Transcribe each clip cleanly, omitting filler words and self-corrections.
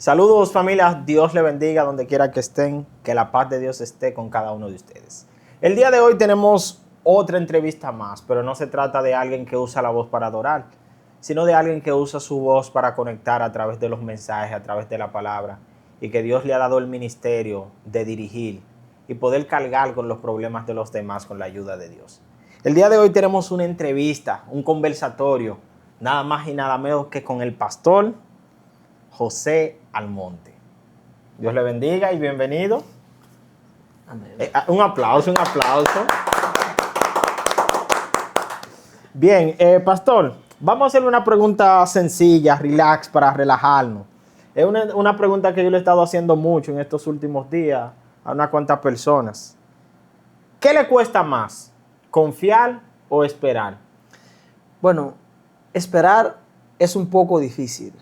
Saludos familia, Dios le bendiga donde quiera que estén, que la paz de Dios esté con cada uno de ustedes. El día de hoy tenemos otra entrevista más, pero no se trata de alguien que usa la voz para adorar, sino de alguien que usa su voz para conectar a través de los mensajes, a través de la palabra, y que Dios le ha dado el ministerio de dirigir y poder cargar con los problemas de los demás con la ayuda de Dios. El día de hoy tenemos una entrevista, un conversatorio, nada más y nada menos que con el pastor José Almonte. Dios le bendiga y bienvenido. Amén. Un aplauso, un aplauso. Bien, pastor, vamos a hacerle una pregunta sencilla, relax, para relajarnos. Es una pregunta que yo le he estado haciendo mucho en estos últimos días a unas cuantas personas. ¿Qué le cuesta más, confiar o esperar? Bueno, esperar es un poco difícil,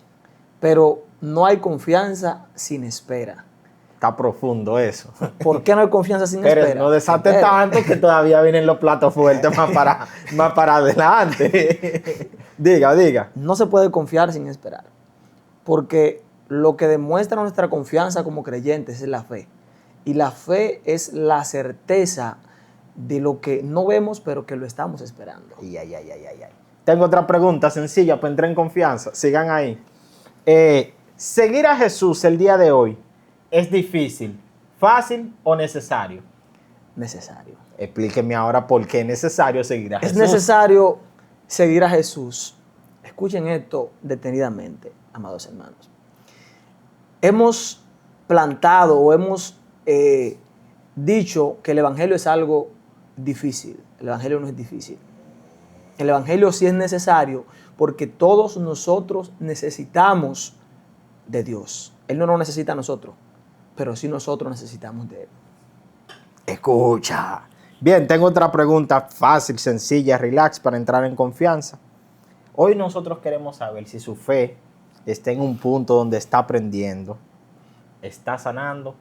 pero no hay confianza sin espera. Está profundo eso. ¿Por qué no hay confianza sin Pero espera? no desate Espera. tanto que todavía vienen los platos fuertes más para adelante. Diga. No se puede confiar sin esperar, porque lo que demuestra nuestra confianza como creyentes es la fe. Y la fe es la certeza de lo que no vemos, pero que lo estamos esperando. Ay. Tengo otra pregunta sencilla para entrar en confianza. Sigan ahí. ¿Seguir a Jesús el día de hoy es difícil, fácil o necesario? Necesario. Explíqueme ahora por qué es necesario seguir a Es Jesús. necesario seguir a Jesús. Escuchen esto detenidamente, amados hermanos. Hemos plantado o hemos dicho que el Evangelio es algo difícil. El Evangelio no es difícil. El Evangelio sí es necesario porque todos nosotros necesitamos de Dios. Él no nos necesita a nosotros, pero sí nosotros necesitamos de Él. Escucha. Bien, tengo otra pregunta fácil, sencilla, relax, para entrar en confianza. Hoy nosotros queremos saber si su fe está en un punto donde está aprendiendo, está sanando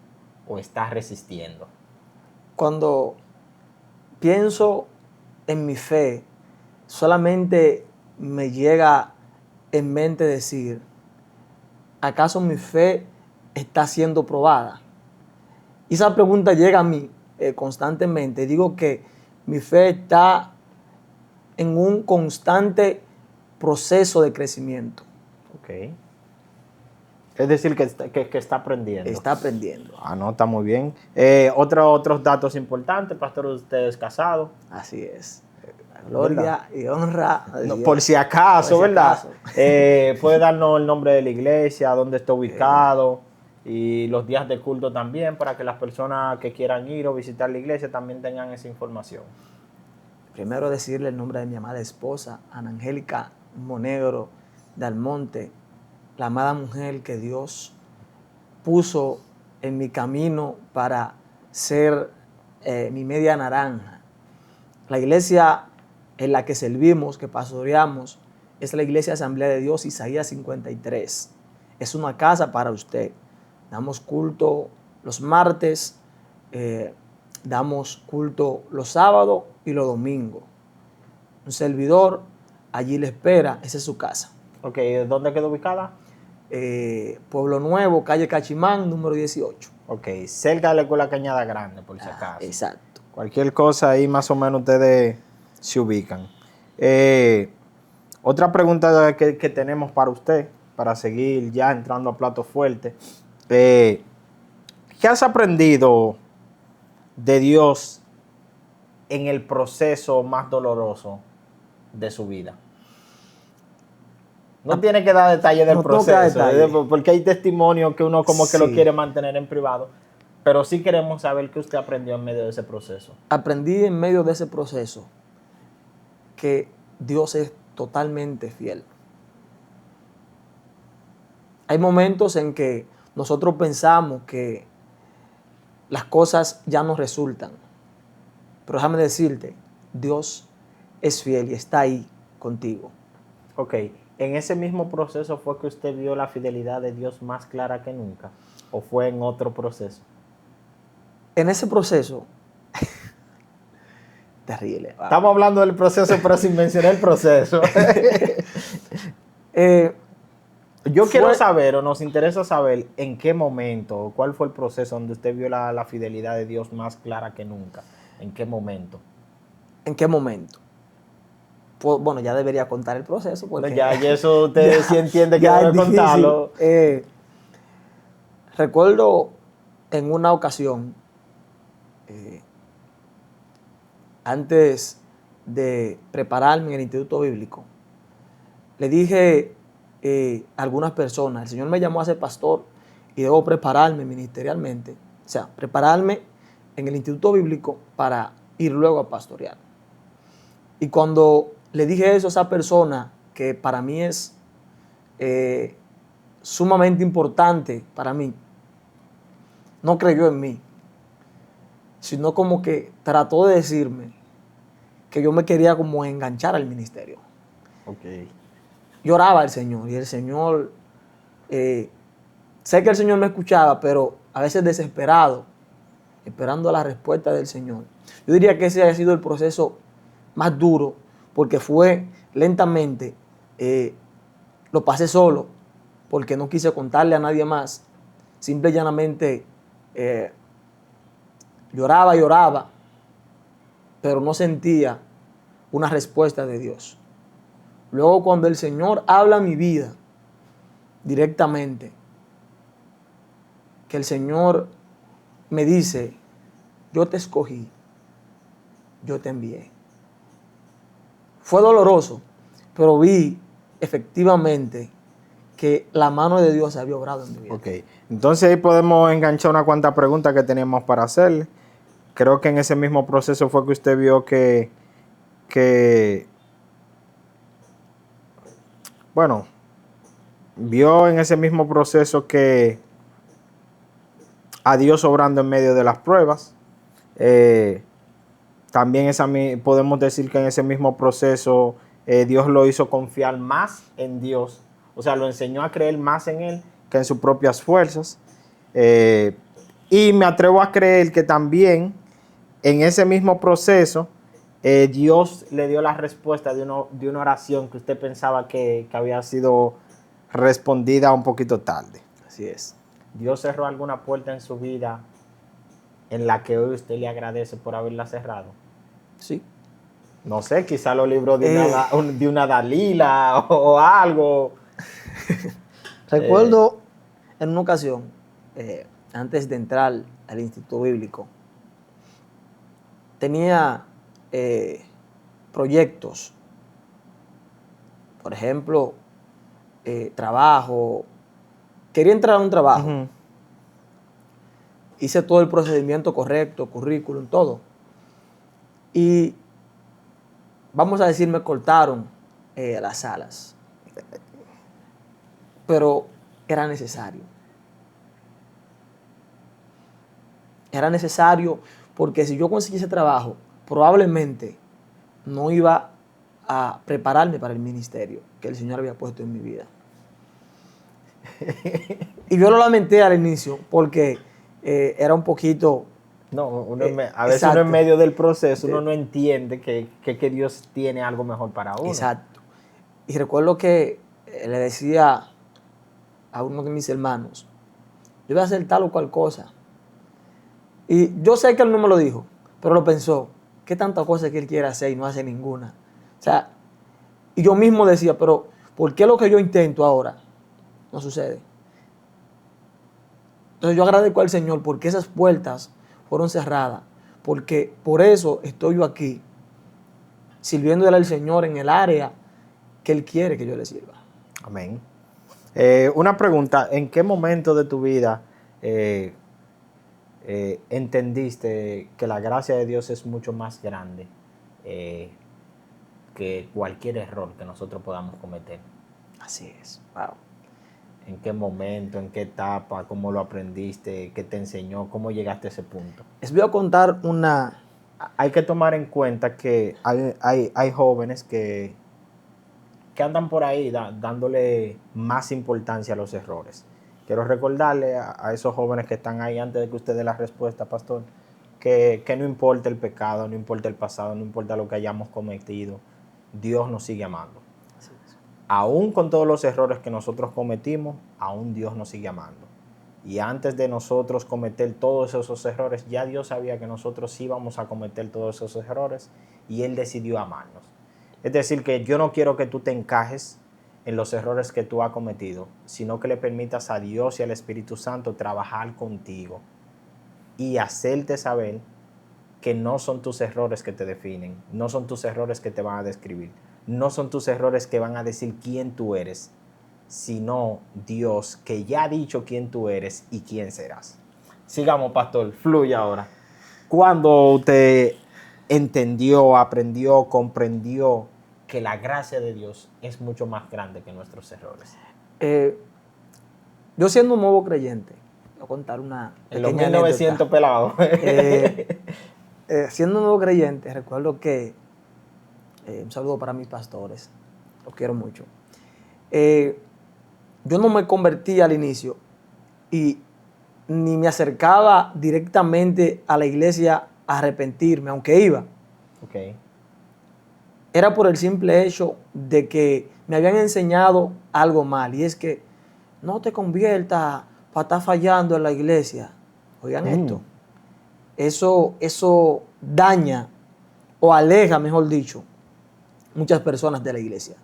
o está resistiendo. Cuando pienso en mi fe, solamente me llega en mente decir, ¿acaso mi fe está siendo probada? Y esa pregunta llega a mí constantemente. Digo que mi fe está en un constante proceso de crecimiento. Ok. Es decir, que está aprendiendo. Está aprendiendo. No, está muy bien. Otros datos importantes, pastor, usted es casado. Así es. Gloria y honra a No, Dios. por si acaso, Por si ¿verdad? acaso. Puede darnos el nombre de la iglesia, dónde está ubicado y los días de culto también, para que las personas que quieran ir o visitar la iglesia también tengan esa información. Primero decirle el nombre de mi amada esposa, Ana Angélica Monegro de Almonte, la amada mujer que Dios puso en mi camino para ser mi media naranja. La iglesia en la que servimos, que pastoreamos, es la iglesia Asamblea de Dios, Isaías 53. Es una casa para usted. Damos culto los martes, damos culto los sábados y los domingos. Un servidor allí le espera, esa es su casa. Ok, ¿dónde quedó ubicada? Pueblo Nuevo, calle Cachimán, número 18. Ok, cerca de la Escuela Cañada Grande, por si acaso. Exacto. Cualquier cosa ahí más o menos ustedes se ubican. Otra pregunta que tenemos para usted, para seguir ya entrando a plato fuerte. ¿Qué has aprendido de Dios en el proceso más doloroso de su vida? No tiene que dar detalles del No toca proceso, detalles. porque hay testimonios que uno como que lo Sí. quiere mantener en privado, pero sí queremos saber qué usted aprendió en medio de ese proceso. Aprendí en medio de ese proceso que Dios es totalmente fiel. Hay momentos en que nosotros pensamos que las cosas ya no resultan, pero déjame decirte, Dios es fiel y está ahí contigo. Ok, ¿en ese mismo proceso fue que usted vio la fidelidad de Dios más clara que nunca? ¿O fue en otro proceso? En ese proceso, terrible. Wow. Estamos hablando del proceso, pero sin mencionar el proceso. Yo quiero saber, o nos interesa saber, en qué momento, cuál fue el proceso donde usted vio la fidelidad de Dios más clara que nunca. ¿En qué momento? ¿En qué momento? Pues, bueno, ya debería contar el proceso porque Ya, y eso usted sí entiende que ya debe es difícil. contarlo. Recuerdo en una ocasión, antes de prepararme en el Instituto Bíblico, le dije a algunas personas, el Señor me llamó a ser pastor y debo prepararme ministerialmente, o sea, prepararme en el Instituto Bíblico para ir luego a pastorear. Y cuando le dije eso a esa persona, que para mí es sumamente importante para mí, no creyó en mí, sino como que trató de decirme que yo me quería como enganchar al ministerio. Ok. Yo oraba al Señor y el Señor, sé que el Señor me escuchaba, pero a veces desesperado, esperando la respuesta del Señor. Yo diría que ese ha sido el proceso más duro, porque fue lentamente, lo pasé solo, porque no quise contarle a nadie más. Simple y llanamente lloraba y lloraba, pero no sentía una respuesta de Dios. Luego, cuando el Señor habla a mi vida directamente, que el Señor me dice, yo te escogí, yo te envié. Fue doloroso, pero vi efectivamente que la mano de Dios había obrado en mi vida. Ok, entonces ahí podemos enganchar una cuanta preguntas que teníamos para hacerle. Creo que en ese mismo proceso fue que usted vio bueno, vio en ese mismo proceso que a Dios obrando en medio de las pruebas. También podemos decir que en ese mismo proceso Dios lo hizo confiar más en Dios. O sea, lo enseñó a creer más en Él que en sus propias fuerzas. Y me atrevo a creer que también en ese mismo proceso Dios le dio la respuesta de una oración que usted pensaba que había sido respondida un poquito tarde. Así es. Dios cerró alguna puerta en su vida en la que hoy usted le agradece por haberla cerrado. Sí. No sé, quizá los libros de una Dalila o algo. Recuerdo en una ocasión, antes de entrar al Instituto Bíblico, tenía proyectos, por ejemplo, trabajo. Quería entrar a un trabajo. Uh-huh. Hice todo el procedimiento correcto, currículum, todo. Y vamos a decir, me cortaron las alas. Pero era necesario. Era necesario porque si yo conseguí ese trabajo, probablemente no iba a prepararme para el ministerio que el Señor había puesto en mi vida. Y yo lo lamenté al inicio porque era un poquito... No, a veces uno en medio del proceso uno no entiende que Dios tiene algo mejor para uno. Exacto. Y recuerdo que le decía a uno de mis hermanos, yo voy a hacer tal o cual cosa. Y yo sé que él no me lo dijo, pero lo pensó. ¿Qué tanta cosa que él quiere hacer y no hace ninguna? O sea, y yo mismo decía, pero ¿por qué lo que yo intento ahora no sucede? Entonces yo agradezco al Señor porque esas puertas fueron cerradas, porque por eso estoy yo aquí, sirviéndole al Señor en el área que Él quiere que yo le sirva. Amén. Una pregunta, ¿en qué momento de tu vida entendiste que la gracia de Dios es mucho más grande que cualquier error que nosotros podamos cometer? Así es. Wow. ¿En qué momento, en qué etapa, cómo lo aprendiste, qué te enseñó, cómo llegaste a ese punto? Les voy a contar una... Hay que tomar en cuenta que hay jóvenes que andan por ahí dándole más importancia a los errores. Quiero recordarle a esos jóvenes que están ahí antes de que usted dé la respuesta, pastor, que no importa el pecado, no importa el pasado, no importa lo que hayamos cometido, Dios nos sigue amando. aún con todos los errores que nosotros cometimos, aún Dios nos sigue amando. Y antes de nosotros cometer todos esos errores, ya Dios sabía que nosotros íbamos a cometer todos esos errores y Él decidió amarnos. Es decir, que yo no quiero que tú te encajes en los errores que tú has cometido, sino que le permitas a Dios y al Espíritu Santo trabajar contigo y hacerte saber que no son tus errores que te definen, no son tus errores que te van a describir, no son tus errores que van a decir quién tú eres, sino Dios que ya ha dicho quién tú eres y quién serás. Sigamos, pastor, fluye ahora. ¿Cuándo usted entendió, aprendió, comprendió que la gracia de Dios es mucho más grande que nuestros errores? Yo siendo un nuevo creyente, voy a contar una En los pequeña 1900 anécdota. pelados. Siendo un nuevo creyente, recuerdo que, un saludo para mis pastores, los quiero mucho. Yo no me convertí al inicio y ni me acercaba directamente a la iglesia a arrepentirme, aunque iba. Okay. Era por el simple hecho de que me habían enseñado algo mal, y es que no te conviertas para estar fallando en la iglesia. Oigan esto, eso daña o aleja, mejor dicho, muchas personas de la iglesia.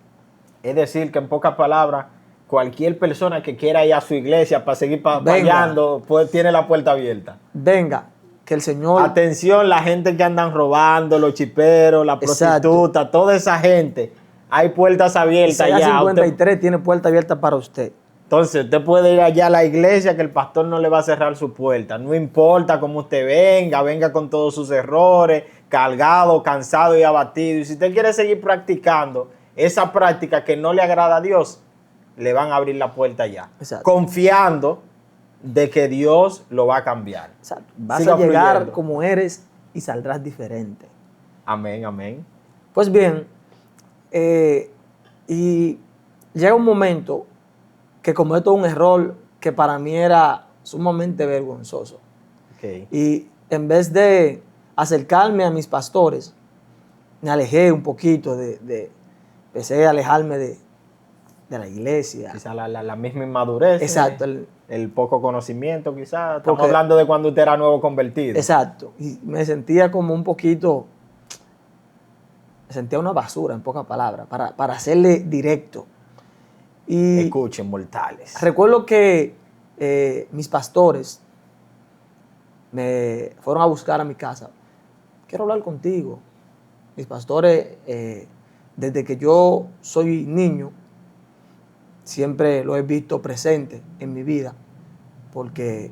Es decir, que en pocas palabras, cualquier persona que quiera ir a su iglesia para seguir fallando, pues tiene la puerta abierta. Venga, que el Señor... Atención, la gente que andan robando, los chiperos, la prostituta, toda esa gente, hay puertas abiertas ya. 53 usted tiene puerta abierta para usted. Entonces, usted puede ir allá a la iglesia que el pastor no le va a cerrar su puerta. No importa cómo usted venga con todos sus errores, cargado, cansado y abatido. Y si usted quiere seguir practicando esa práctica que no le agrada a Dios, le van a abrir la puerta ya. Exacto. Confiando de que Dios lo va a cambiar. Exacto. Vas a llegar como eres y saldrás diferente. Amén, amén. Pues bien, y llega un momento que cometo un error que para mí era sumamente vergonzoso. Okay. Y en vez de acercarme a mis pastores, me alejé un poquito empecé a alejarme de la iglesia. Quizá la misma inmadurez. Exacto. El poco conocimiento, quizás. Estamos hablando de cuando usted era nuevo convertido. Exacto. Y me sentía como un poquito, me sentía una basura, en pocas palabras, para hacerle directo. Y escuchen, mortales. Recuerdo que mis pastores me fueron a buscar a mi casa. Quiero hablar contigo. Mis pastores, desde que yo soy niño, siempre lo he visto presente en mi vida, porque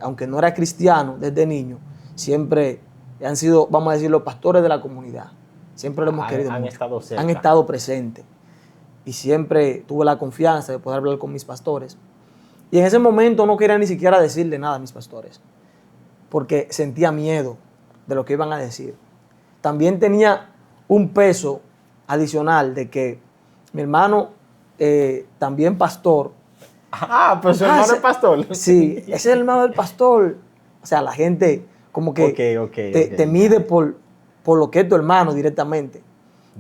aunque no era cristiano desde niño, siempre han sido, vamos a decir, los pastores de la comunidad. Siempre lo hemos querido mucho. Han estado presentes. Y siempre tuve la confianza de poder hablar con mis pastores. Y en ese momento no quería ni siquiera decirle nada a mis pastores, porque sentía miedo de lo que iban a decir. También tenía un peso adicional de que mi hermano, también pastor. Ah, pero su hermano es pastor. Sí, ese es el hermano del pastor. O sea, la gente como que te mide por lo que es tu hermano directamente.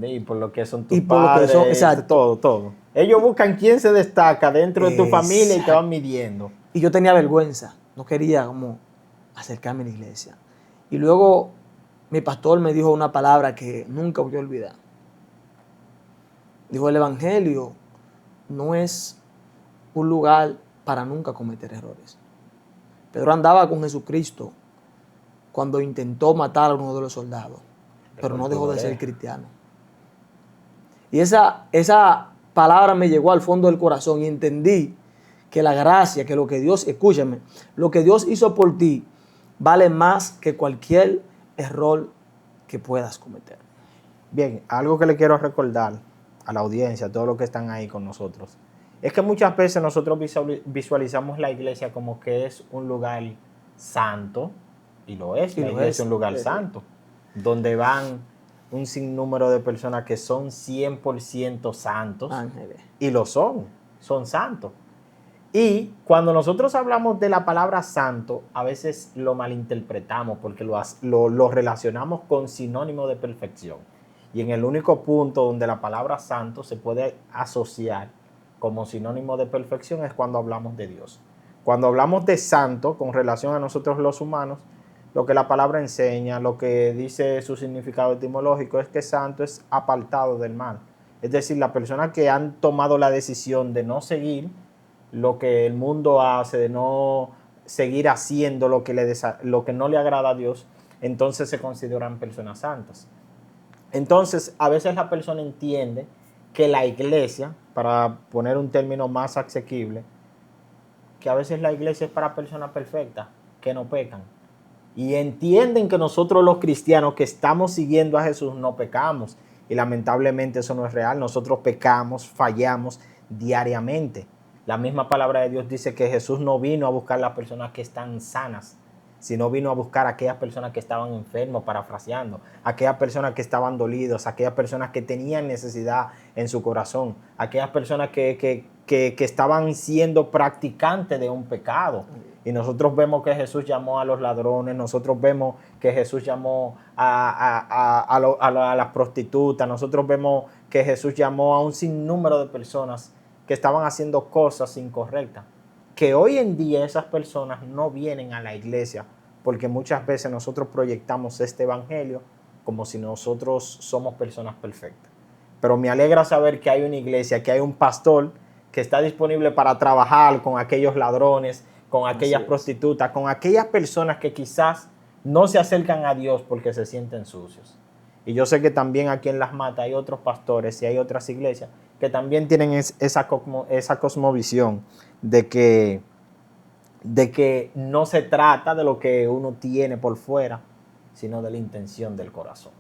Y por lo que son tus padres, exacto. Todo. Ellos buscan quién se destaca dentro de tu familia y te van midiendo. Y yo tenía vergüenza, no quería como acercarme a la iglesia. Y luego mi pastor me dijo una palabra que nunca voy a olvidar. Dijo, el evangelio no es un lugar para nunca cometer errores. Pedro andaba con Jesucristo cuando intentó matar a uno de los soldados, pero no dejó de ser cristiano. Y esa palabra me llegó al fondo del corazón y entendí que la gracia, que lo que Dios, escúchame, lo que Dios hizo por ti vale más que cualquier error que puedas cometer. Bien, algo que le quiero recordar a la audiencia, a todos los que están ahí con nosotros, es que muchas veces nosotros visualizamos la iglesia como que es un lugar santo, y lo es, la iglesia es un lugar santo, donde van un sinnúmero de personas que son 100% santos. Ángeles. Y lo son santos. Y cuando nosotros hablamos de la palabra santo, a veces lo malinterpretamos porque lo relacionamos con sinónimo de perfección. Y en el único punto donde la palabra santo se puede asociar como sinónimo de perfección es cuando hablamos de Dios. Cuando hablamos de santo con relación a nosotros los humanos, lo que la palabra enseña, lo que dice su significado etimológico es que santo es apartado del mal. Es decir, las personas que han tomado la decisión de no seguir lo que el mundo hace, de no seguir haciendo lo que no le agrada a Dios, entonces se consideran personas santas. Entonces, a veces la persona entiende que la iglesia, para poner un término más asequible, que a veces la iglesia es para personas perfectas, que no pecan. Y entienden que nosotros los cristianos que estamos siguiendo a Jesús no pecamos. Y lamentablemente eso no es real. Nosotros pecamos, fallamos diariamente. La misma palabra de Dios dice que Jesús no vino a buscar las personas que están sanas, sino vino a buscar a aquellas personas que estaban enfermos, parafraseando, aquellas personas que estaban dolidos, aquellas personas que tenían necesidad en su corazón, aquellas personas que estaban siendo practicantes de un pecado. Y nosotros vemos que Jesús llamó a los ladrones, nosotros vemos que Jesús llamó a las prostitutas, nosotros vemos que Jesús llamó a un sinnúmero de personas que estaban haciendo cosas incorrectas. Que hoy en día esas personas no vienen a la iglesia porque muchas veces nosotros proyectamos este evangelio como si nosotros somos personas perfectas. Pero me alegra saber que hay una iglesia, que hay un pastor que está disponible para trabajar con aquellos ladrones, con aquellas prostitutas, con aquellas personas que quizás no se acercan a Dios porque se sienten sucios. Y yo sé que también aquí en Las Matas hay otros pastores y hay otras iglesias que también tienen esa cosmovisión de que no se trata de lo que uno tiene por fuera, sino de la intención del corazón.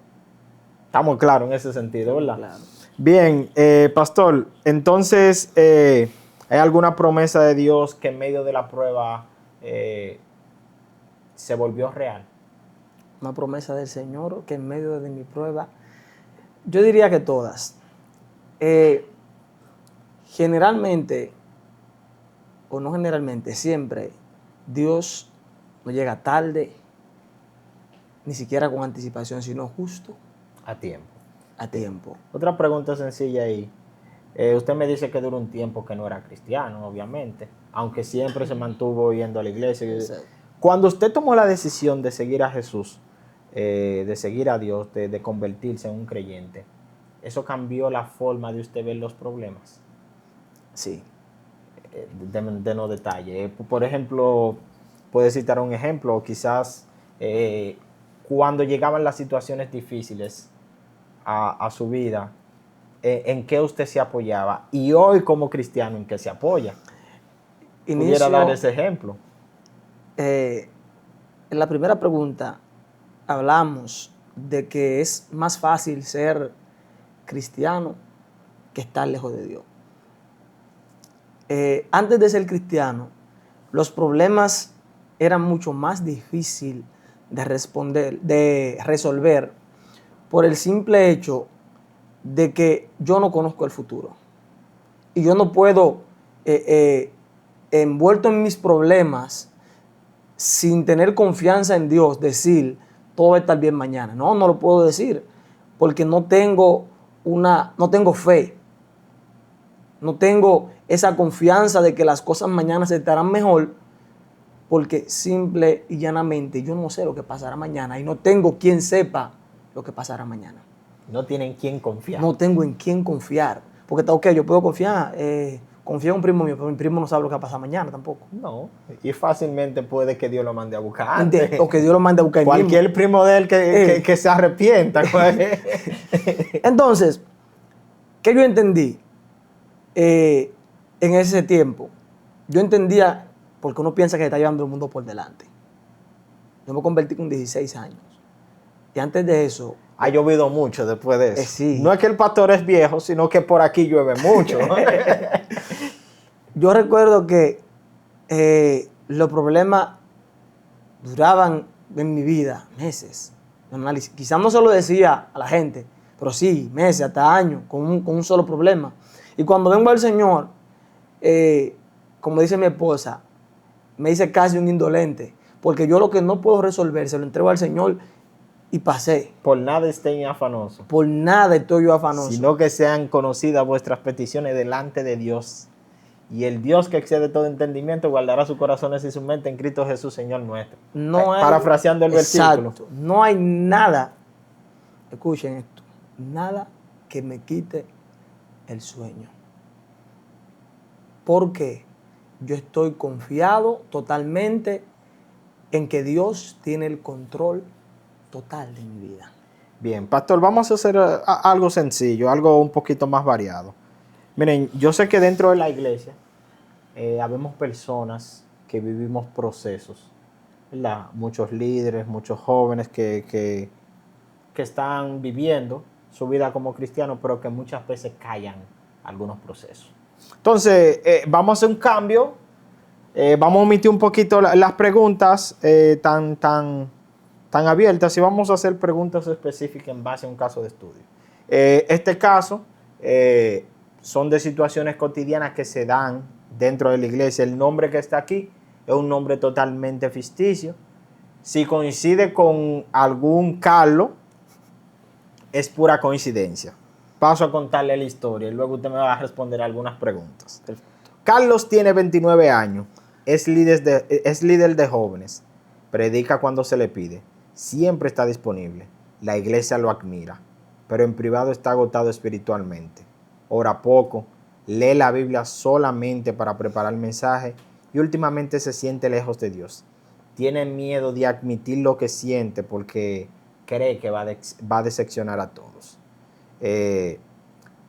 Estamos claros en ese sentido, ¿verdad? Claro. Bien, pastor, entonces, ¿hay alguna promesa de Dios que en medio de la prueba se volvió real? Una promesa del Señor que en medio de mi prueba, yo diría que todas. Generalmente, o no generalmente, siempre Dios no llega tarde, ni siquiera con anticipación, sino justo. A tiempo. A tiempo. Otra pregunta sencilla ahí. Usted me dice que duró un tiempo que no era cristiano, obviamente, aunque siempre se mantuvo yendo a la iglesia. Exacto. Cuando usted tomó la decisión de seguir a Jesús, de seguir a Dios, de convertirse en un creyente, ¿eso cambió la forma de usted ver los problemas? Sí. Denos detalles. Por ejemplo, puede citar un ejemplo, quizás cuando llegaban las situaciones difíciles a su vida, ¿en qué usted se apoyaba? Y hoy como cristiano, ¿en qué se apoya? ¿Pudiera dar ese ejemplo? En la primera pregunta hablamos de que es más fácil ser cristiano que estar lejos de Dios. Antes de ser cristiano, los problemas eran mucho más difíciles de resolver por el simple hecho de que yo no conozco el futuro. Y yo no puedo, envuelto en mis problemas, sin tener confianza en Dios, decir, todo va a estar bien mañana. No lo puedo decir, porque no tengo fe. No tengo esa confianza de que las cosas mañana se estarán mejor, porque simple y llanamente yo no sé lo que pasará mañana y no tengo quien sepa lo que pasará mañana. No tienen quien confiar. No tengo en quién confiar. Porque está ok, yo puedo confiar. Confío en un primo mío, pero mi primo no sabe lo que va a pasar mañana tampoco. No, y fácilmente puede que Dios lo mande a buscar antes. O que Dios lo mande a buscar cualquier mismo. Primo de él que se arrepienta. Entonces, ¿qué yo entendí? En ese tiempo, yo entendía, porque uno piensa que está llevando el mundo por delante. Yo me convertí con 16 años. Y antes de eso... Ha llovido mucho después de eso. Sí. No es que el pastor es viejo, sino que por aquí llueve mucho. Yo recuerdo que los problemas duraban en mi vida meses. Quizás no se lo decía a la gente, pero sí, meses, hasta años, con un solo problema. Y cuando vengo al Señor, como dice mi esposa, me dice casi un indolente, porque yo lo que no puedo resolver se lo entrego al Señor y pasé. Por nada estén afanosos, Por nada estoy yo afanoso. sino que sean conocidas vuestras peticiones delante de Dios. Y el Dios que excede todo entendimiento guardará sus corazones y su mente en Cristo Jesús, Señor nuestro. No hay, Parafraseando el versículo. exacto, no hay nada, escuchen esto, nada que me quite el sueño. Porque yo estoy confiado totalmente en que Dios tiene el control total de mi vida. Bien, pastor, vamos a hacer algo sencillo, algo un poquito más variado. Miren, yo sé que dentro de la iglesia habemos personas que vivimos procesos, ¿verdad? Muchos líderes, muchos jóvenes que están viviendo su vida como cristianos, pero que muchas veces callan algunos procesos. Entonces, vamos a hacer un cambio. Vamos a omitir un poquito las preguntas tan abiertas y vamos a hacer preguntas específicas en base a un caso de estudio. Este caso son de situaciones cotidianas que se dan dentro de la iglesia. El nombre que está aquí es un nombre totalmente ficticio. Si coincide con algún Carlos, es pura coincidencia. Paso a contarle la historia y luego usted me va a responder algunas preguntas. Perfecto. Carlos tiene 29 años, es líder de jóvenes, predica cuando se le pide, siempre está disponible, la iglesia lo admira, pero en privado está agotado espiritualmente. Ora poco, lee la Biblia solamente para preparar el mensaje y últimamente se siente lejos de Dios. Tiene miedo de admitir lo que siente porque cree que va a decepcionar a todos.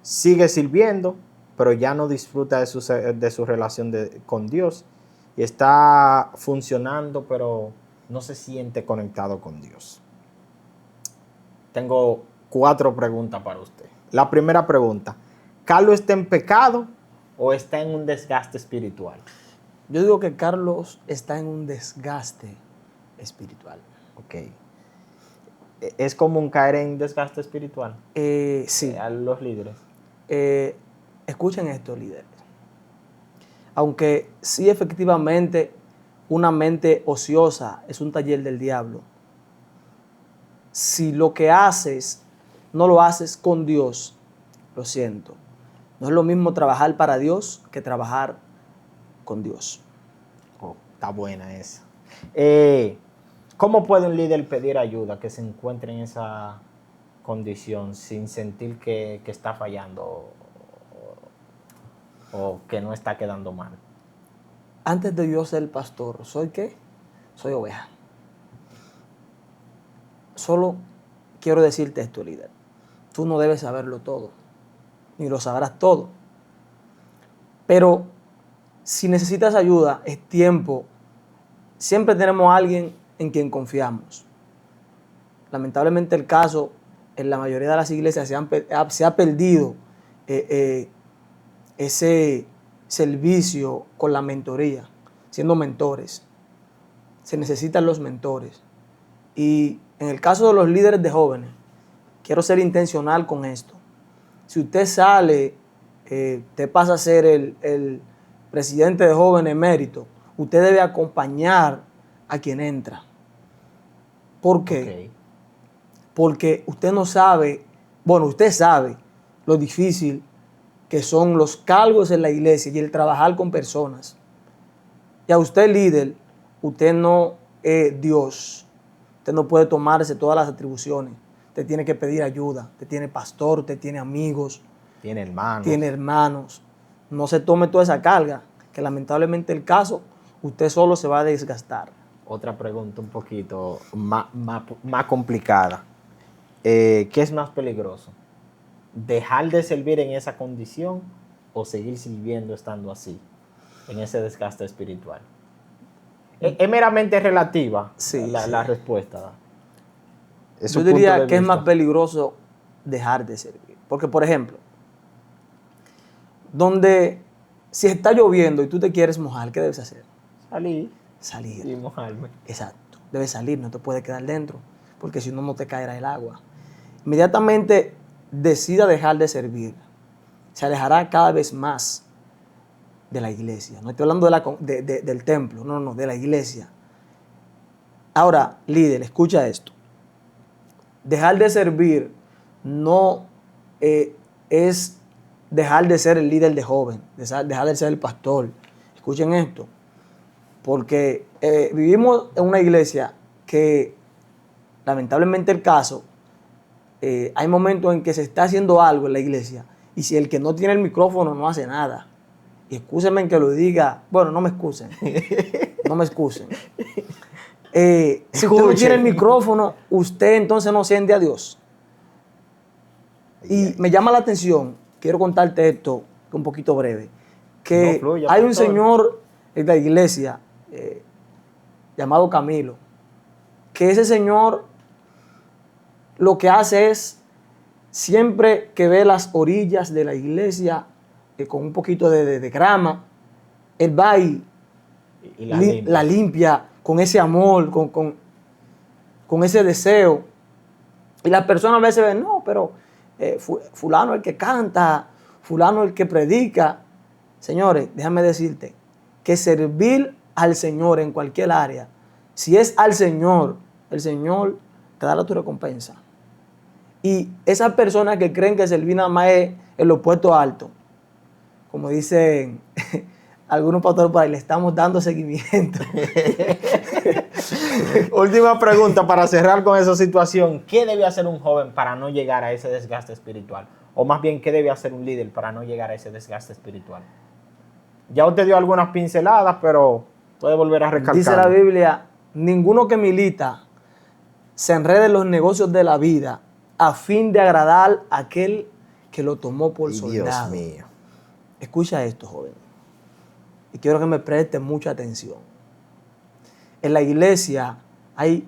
Sigue sirviendo, pero ya no disfruta de su relación con Dios y está funcionando, pero no se siente conectado con Dios. Tengo 4 preguntas para usted. La primera pregunta, ¿Carlos está en pecado o está en un desgaste espiritual? Yo digo que Carlos está en un desgaste espiritual. Ok. ¿Es común caer en desgaste espiritual? Sí. A los líderes. Escuchen esto, líderes. Aunque sí, efectivamente, una mente ociosa es un taller del diablo. Si lo que haces no lo haces con Dios, lo siento. No es lo mismo trabajar para Dios que trabajar con Dios. Oh, está buena esa. ¿Cómo puede un líder pedir ayuda que se encuentre en esa condición sin sentir que está fallando o que no está quedando mal? Antes de yo ser pastor, ¿soy qué? Soy oveja. Solo quiero decirte esto, líder. Tú no debes saberlo todo, ni lo sabrás todo. Pero si necesitas ayuda, es tiempo. Siempre tenemos a alguien en quien confiamos. Lamentablemente el caso, en la mayoría de las iglesias se ha perdido ese servicio con la mentoría, siendo mentores. Se necesitan los mentores. Y en el caso de los líderes de jóvenes, quiero ser intencional con esto. Si usted sale, usted pasa a ser el presidente de jóvenes emérito, usted debe acompañar a quien entra. ¿Por qué? Okay. Porque usted no sabe, bueno, usted sabe lo difícil que son los cargos en la iglesia y el trabajar con personas. Y a usted, líder, usted no es Dios. Usted no puede tomarse todas las atribuciones. Usted tiene que pedir ayuda. Usted tiene pastor, usted tiene amigos. Tiene hermanos. Tiene hermanos. No se tome toda esa carga, que lamentablemente el caso, usted solo se va a desgastar. Otra pregunta un poquito más complicada. ¿Qué es más peligroso? ¿Dejar de servir en esa condición o seguir sirviendo estando así, en ese desgaste espiritual? Es meramente relativa la respuesta. Yo diría que es más peligroso dejar de servir. Porque, por ejemplo, si está lloviendo y tú te quieres mojar, ¿qué debes hacer? Salir. Y mojarme. Exacto. Debes salir, no te puedes quedar dentro, porque si no, no te caerá el agua. Inmediatamente decida dejar de servir, se alejará cada vez más de la iglesia. No estoy hablando del templo, no, de la iglesia. Ahora, líder, escucha esto. dejar de servir no es dejar de ser el líder de joven, dejar de ser el pastor. Escuchen esto, porque vivimos en una iglesia que, lamentablemente el caso, hay momentos en que se está haciendo algo en la iglesia y si el que no tiene el micrófono no hace nada. Y excúsenme en que lo diga, bueno, no me excusen, no me excusen. Si usted no tiene el micrófono, usted entonces no siente a Dios. Y me llama la atención, quiero contarte esto un poquito breve, que No fluya, hay un pastor. señor en la iglesia llamado Camilo, que ese señor lo que hace es, siempre que ve las orillas de la iglesia con un poquito de grama, él va y Y la limpia con ese amor, con ese deseo. Y las personas a veces ven, no, pero fulano es el que canta, fulano es el que predica. Señores, déjame decirte que servir al Señor en cualquier área, si es al Señor, el Señor te dará tu recompensa. Y esas personas que creen que servir nada más es en los puestos altos, como dicen algunos pastores por ahí, le estamos dando seguimiento. Última pregunta para cerrar con esa situación. ¿Qué debe hacer un joven para no llegar a ese desgaste espiritual? O más bien, ¿qué debe hacer un líder para no llegar a ese desgaste espiritual? Ya usted dio algunas pinceladas, pero puede volver a recalcar. Dice la Biblia, ninguno que milita se enrede en los negocios de la vida a fin de agradar a aquel que lo tomó por soldado. Dios mío. Escucha esto, joven. Y quiero que me preste mucha atención. En la iglesia hay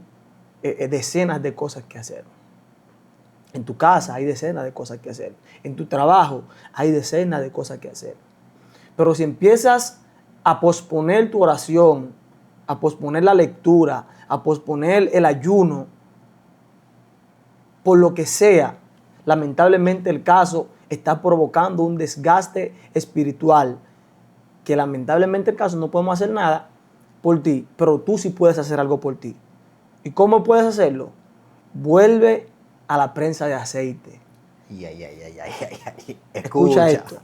decenas de cosas que hacer. En tu casa hay decenas de cosas que hacer. En tu trabajo hay decenas de cosas que hacer. Pero si empiezas a posponer tu oración, a posponer la lectura, a posponer el ayuno, por lo que sea, lamentablemente el caso está provocando un desgaste espiritual, que lamentablemente el caso no podemos hacer nada por ti, pero tú sí puedes hacer algo por ti. ¿Y cómo puedes hacerlo? Vuelve a la prensa de aceite. Escucha esto.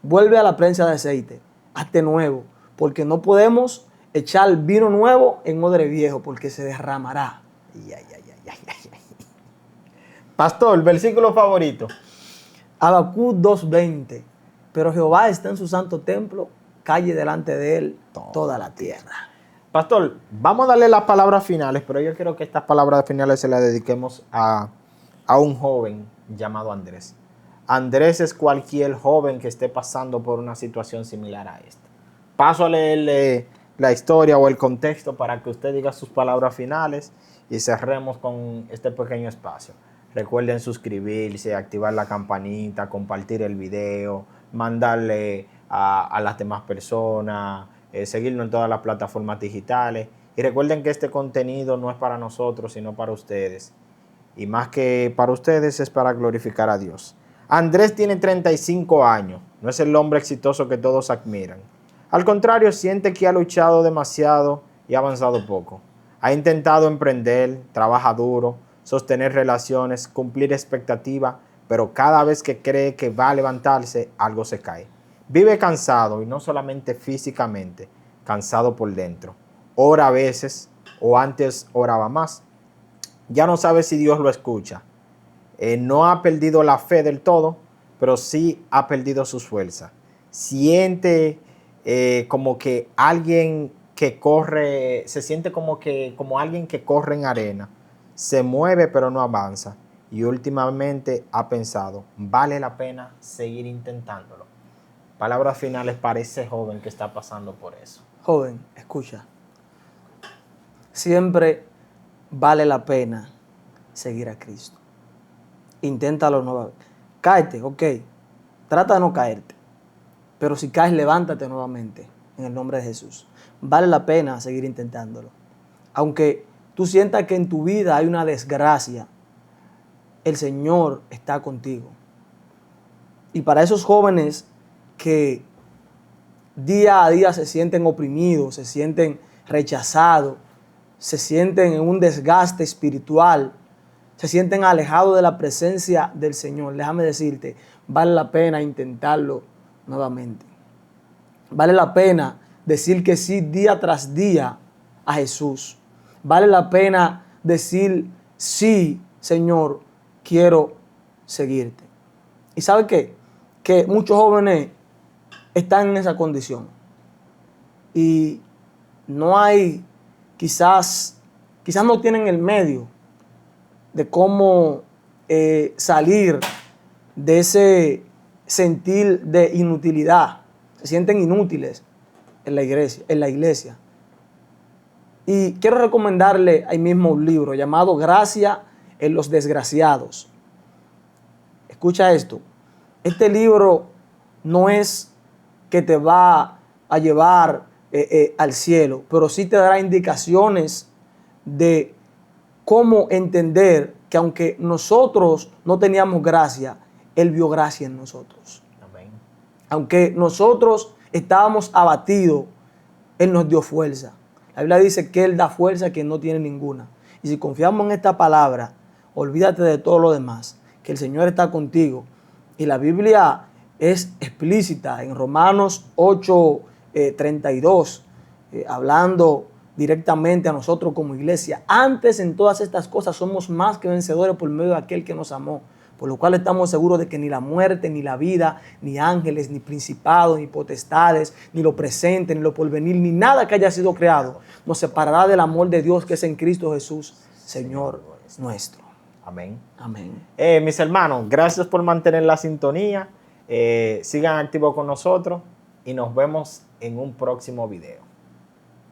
Vuelve a la prensa de aceite. Hazte nuevo, porque no podemos echar vino nuevo en odre viejo, porque se derramará. Pastor, versículo favorito. Habacuc 2:20. Pero Jehová está en su santo templo, calle delante de él toda la tierra. Pastor, vamos a darle las palabras finales, pero yo quiero que estas palabras finales se las dediquemos a un joven llamado Andrés. Andrés es cualquier joven que esté pasando por una situación similar a esta. Paso a leerle la historia o el contexto para que usted diga sus palabras finales y cerremos con este pequeño espacio. Recuerden suscribirse, activar la campanita, compartir el video, mandarle a las demás personas, seguirnos en todas las plataformas digitales. Y recuerden que este contenido no es para nosotros, sino para ustedes. Y más que para ustedes, es para glorificar a Dios. Andrés tiene 35 años. No es el hombre exitoso que todos admiran. Al contrario, siente que ha luchado demasiado y ha avanzado poco. Ha intentado emprender, trabaja duro, sostener relaciones, cumplir expectativas, pero cada vez que cree que va a levantarse, algo se cae. Vive cansado, y no solamente físicamente, cansado por dentro. Ora a veces, o antes oraba más. Ya no sabe si Dios lo escucha. No ha perdido la fe del todo, pero sí ha perdido sus fuerzas. Siente como que alguien que corre, se siente como alguien que corre en arena. Se mueve pero no avanza. Y últimamente ha pensado, ¿vale la pena seguir intentándolo? Palabras finales para ese joven que está pasando por eso. Joven, escucha. Siempre vale la pena seguir a Cristo. Inténtalo nuevamente. Cáete, ok. Trata de no caerte. Pero si caes, levántate nuevamente en el nombre de Jesús. Vale la pena seguir intentándolo. Aunque tú sientas que en tu vida hay una desgracia, el Señor está contigo. Y para esos jóvenes que día a día se sienten oprimidos, se sienten rechazados, se sienten en un desgaste espiritual, se sienten alejados de la presencia del Señor, déjame decirte, vale la pena intentarlo nuevamente. Vale la pena decir que sí día tras día a Jesús. Vale la pena decir, sí, Señor, quiero seguirte. ¿Y sabe qué? Que muchos jóvenes están en esa condición. Y no hay, quizás no tienen el medio de cómo salir de ese sentir de inutilidad. Se sienten inútiles en la iglesia. Y quiero recomendarle ahí mismo un libro llamado Gracia en los Desgraciados. Escucha esto. Este libro no es que te va a llevar al cielo, pero sí te dará indicaciones de cómo entender que aunque nosotros no teníamos gracia, Él vio gracia en nosotros. Amén. Aunque nosotros estábamos abatidos, Él nos dio fuerza. La Biblia dice que Él da fuerza a quien no tiene ninguna. Y si confiamos en esta palabra, olvídate de todo lo demás, que el Señor está contigo. Y la Biblia es explícita en Romanos 8:32, hablando directamente a nosotros como iglesia. Antes en todas estas cosas somos más que vencedores por medio de aquel que nos amó, por lo cual estamos seguros de que ni la muerte, ni la vida, ni ángeles, ni principados, ni potestades, ni lo presente, ni lo porvenir, ni nada que haya sido creado, nos separará del amor de Dios que es en Cristo Jesús, Señor nuestro. Amén. Amén. Mis hermanos, gracias por mantener la sintonía. Sigan activos con nosotros y nos vemos en un próximo video.